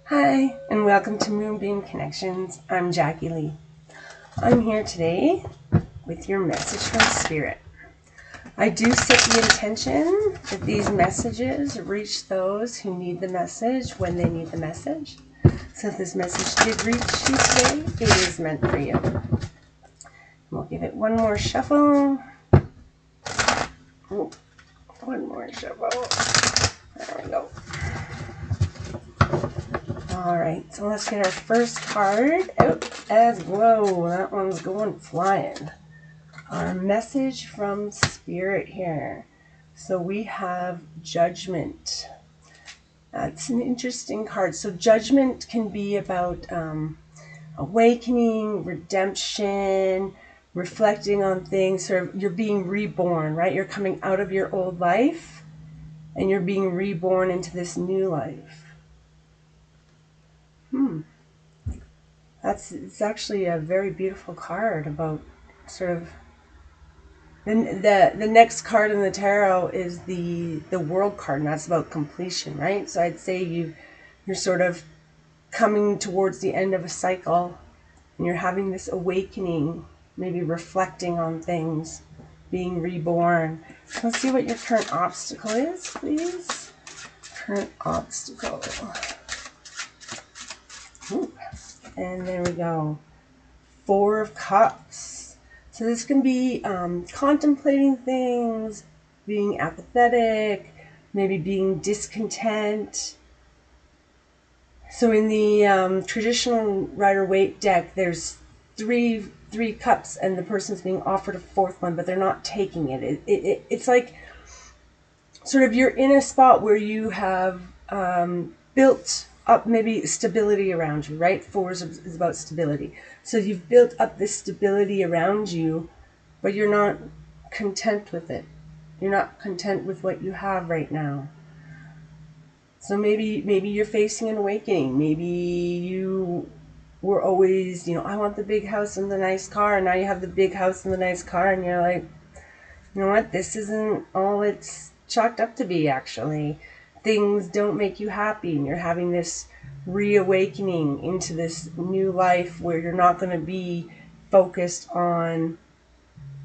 Hi, and welcome to Moonbeam Connections. I'm Jacqui-Leigh. I'm here today with your message from Spirit. I do set the intention that these messages reach those who need the message when they need the message. So if this message did reach you today, it is meant for you. We'll give it one more shuffle. Ooh, one more shuffle. There we go. Alright, so let's get our first card out as whoa, that one's going flying. Our message from Spirit here. So we have Judgment. That's an interesting card. So Judgment can be about awakening, redemption, reflecting on things. Sort of, you're being reborn, right? You're coming out of your old life and you're being reborn into this new life. It's actually a very beautiful card about sort of the next card in the tarot is the World card, and that's about completion, right? So I'd say you're sort of coming towards the end of a cycle and you're having this awakening, maybe reflecting on things, being reborn. Let's see what your current obstacle is, please. Current obstacle. Ooh. And there we go. 4 of Cups. So this can be contemplating things, being apathetic, maybe being discontent. So in the traditional Rider-Waite deck, there's three cups and the person's being offered a 4th one, but they're not taking it. It's like sort of you're in a spot where you have built up maybe stability around you, right? 4 is about stability. So you've built up this stability around you, but you're not content with it. You're not content with what you have right now. So maybe you're facing an awakening. Maybe you were always, I want the big house and the nice car, and now you have the big house and the nice car, and you're like, you know what, this isn't all it's chalked up to be, actually. Things don't make you happy, and you're having this reawakening into this new life where you're not going to be focused on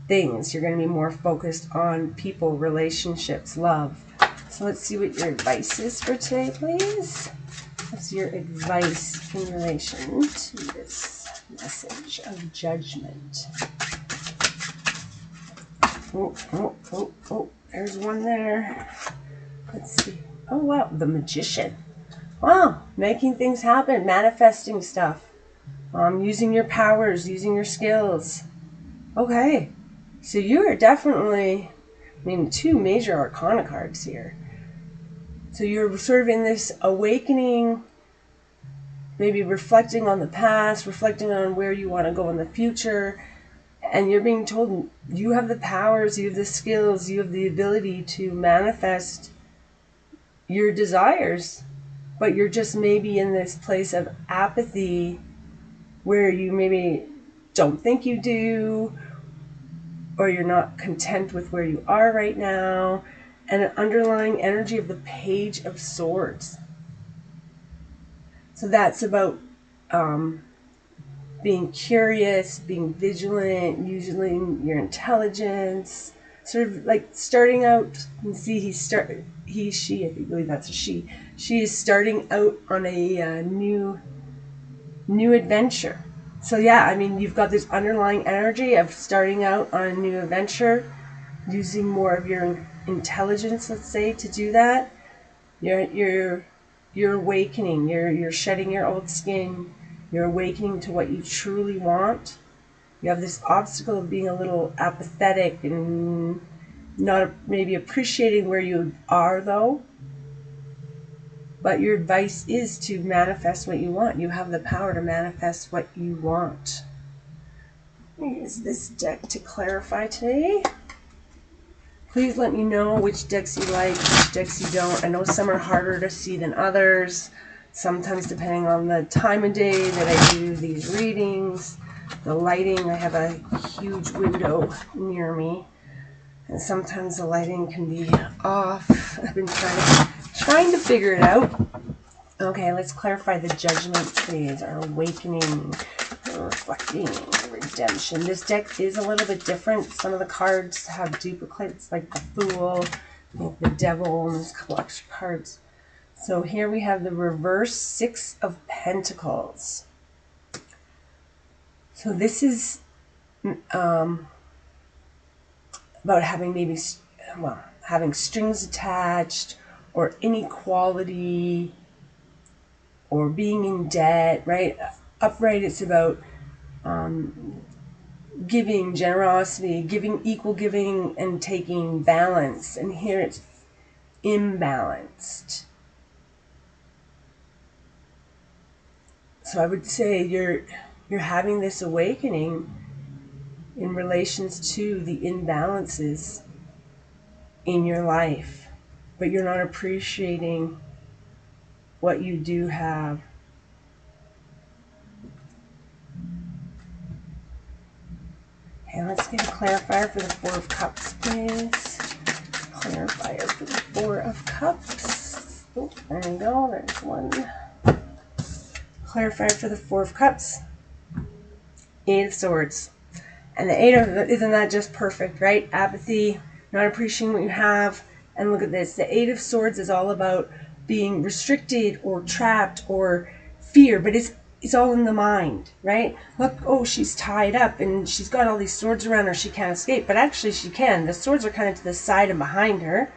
things. You're going to be more focused on people, relationships, love. So let's see what your advice is for today, please. What's your advice in relation to this message of judgment? Oh, there's one there. Let's see. Oh, wow, the Magician. Wow, making things happen, manifesting stuff, using your powers, using your skills. Okay, so you are definitely, 2 major arcana cards here. So you're sort of in this awakening, maybe reflecting on the past, reflecting on where you want to go in the future, and you're being told you have the powers, you have the skills, you have the ability to manifest your desires, but you're just maybe in this place of apathy where you maybe don't think you do, or you're not content with where you are right now, and an underlying energy of the Page of Swords. So that's about being curious, being vigilant, using your intelligence, sort of like starting out. You see, she, I believe that's a she. She is starting out on a new adventure. So yeah, you've got this underlying energy of starting out on a new adventure, using more of your intelligence, let's say, to do that. You're awakening. You're shedding your old skin. You're awakening to what you truly want. You have this obstacle of being a little apathetic and not maybe appreciating where you are, though. But your advice is to manifest what you want. You have the power to manifest what you want. Use this deck to clarify today. Please let me know which decks you like, which decks you don't. I know some are harder to see than others. Sometimes depending on the time of day that I do these readings, the lighting, I have a huge window near me, and sometimes the lighting can be off. I've been trying to figure it out. Okay, let's clarify the judgment, please. Our awakening, reflecting, redemption. This deck is a little bit different. Some of the cards have duplicates, like the Fool, the Devil, and there's a couple extra cards. So here we have the reverse Six of Pentacles. So this is about having maybe, well, having strings attached, or inequality, or being in debt, right? Upright, it's about giving, generosity, giving, equal giving and taking, balance. And here it's imbalanced. So I would say you're having this awakening in relations to the imbalances in your life, but you're not appreciating what you do have. Okay, let's get a clarifier for the Four of Cups, please. Clarifier for the Four of Cups. Oh, there we go. There's one. Clarifier for the Four of Cups. Eight of Swords. And the Eight of, isn't that just perfect, right? Apathy, not appreciating what you have. And look at this. The Eight of Swords is all about being restricted or trapped or fear, but it's all in the mind, right? Look, oh, she's tied up and she's got all these swords around her. She can't escape, but actually she can. The swords are kind of to the side and behind her.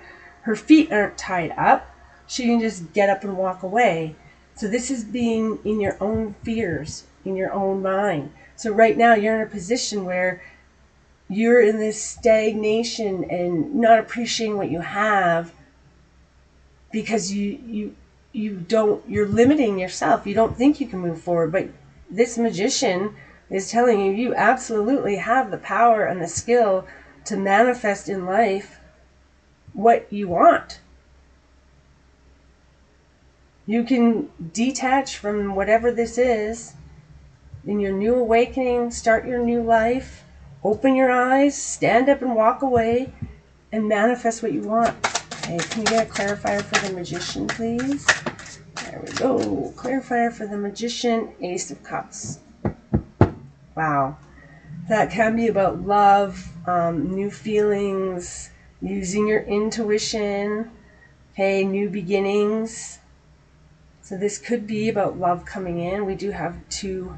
Her feet aren't tied up. She can just get up and walk away. So this is being in your own fears, in your own mind. So right now you're in a position where you're in this stagnation and not appreciating what you have because you're limiting yourself. You don't think you can move forward, but this magician is telling you you absolutely have the power and the skill to manifest in life what you want. You can detach from whatever this is in your new awakening, start your new life, open your eyes, stand up and walk away, and manifest what you want. Okay, can you get a clarifier for the Magician, please? There we go. Clarifier for the Magician, Ace of Cups. Wow. That can be about love, new feelings, using your intuition, okay, new beginnings. So this could be about love coming in. We do have two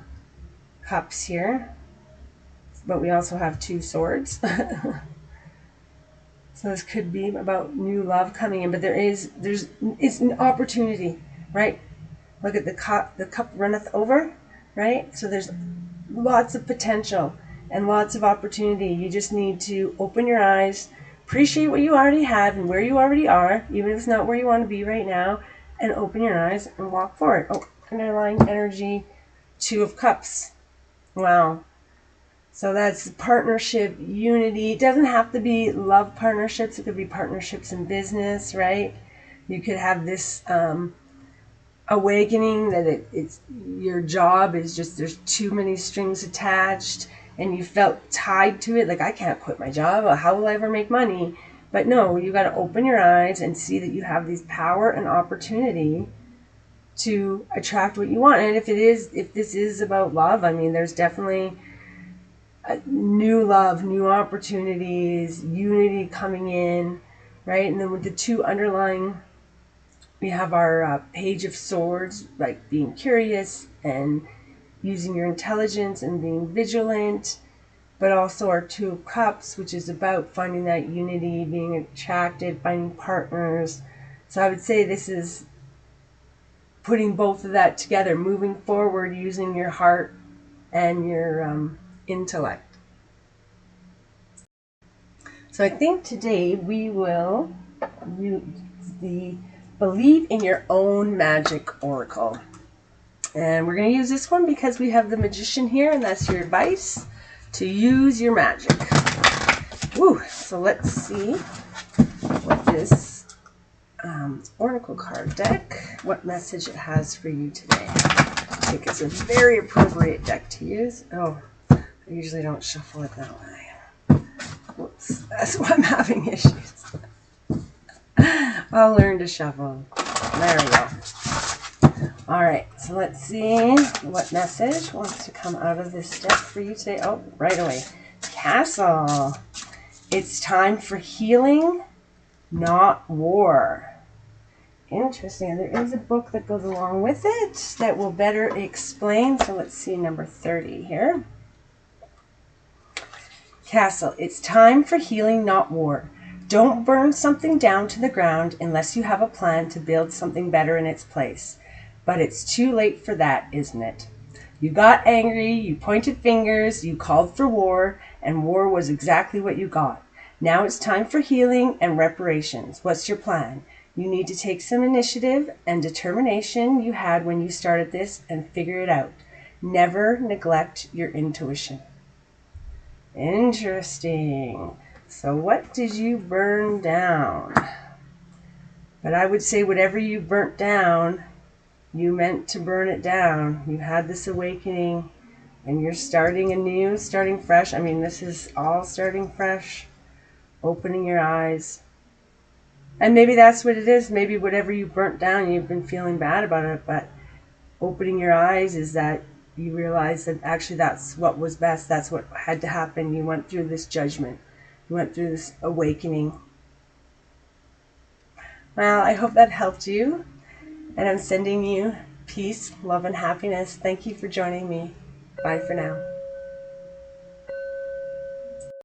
cups here, but we also have two swords. So this could be about new love coming in, but it's an opportunity, right? Look at the cup runneth over, right? So there's lots of potential and lots of opportunity. You just need to open your eyes, appreciate what you already have and where you already are, even if it's not where you want to be right now, and open your eyes and walk forward. Oh, underlying energy, Two of Cups. Wow. So that's partnership, unity. It doesn't have to be love partnerships. It could be partnerships in business, right? You could have this awakening that it's your job is just there's too many strings attached and you felt tied to it. Like, I can't quit my job. How will I ever make money? But no, you got to open your eyes and see that you have these power and opportunity to attract what you want. And if this is about love, I mean, there's definitely new love, new opportunities, unity coming in, right? And then with the two underlying, we have our Page of Swords, like being curious and using your intelligence and being vigilant, but also our Two of Cups, which is about finding that unity, being attracted, finding partners. So I would say this is putting both of that together, moving forward using your heart and your intellect. So I think today we will use the Believe in Your Own Magic Oracle. And we're going to use this one because we have the Magician here, and that's your advice to use your magic. Woo! So let's see what this Oracle card deck, what message it has for you today. I think it's a very appropriate deck to use. Oh, I usually don't shuffle it that way. Whoops, that's why I'm having issues. I'll learn to shuffle. There we go. All right, so let's see what message wants to come out of this deck for you today. Oh, right away. Castle. It's time for healing, not war. Interesting. There is a book that goes along with it that will better explain. So let's see number 30 here. Castle. It's time for healing, not war. Don't burn something down to the ground unless you have a plan to build something better in its place. But it's too late for that, isn't it? You got angry, you pointed fingers, you called for war, and war was exactly what you got. Now it's time for healing and reparations. What's your plan? You need to take some initiative and determination you had when you started this and figure it out. Never neglect your intuition. Interesting. So what did you burn down? But I would say whatever you burnt down, you meant to burn it down. You had this awakening and you're starting anew, starting fresh. I mean, this is all starting fresh, opening your eyes. And maybe that's what it is. Maybe whatever you burnt down, you've been feeling bad about it, but opening your eyes is that you realize that actually that's what was best. That's what had to happen. You went through this judgment. You went through this awakening. Well, I hope that helped you. And I'm sending you peace, love, and happiness. Thank you for joining me. Bye for now.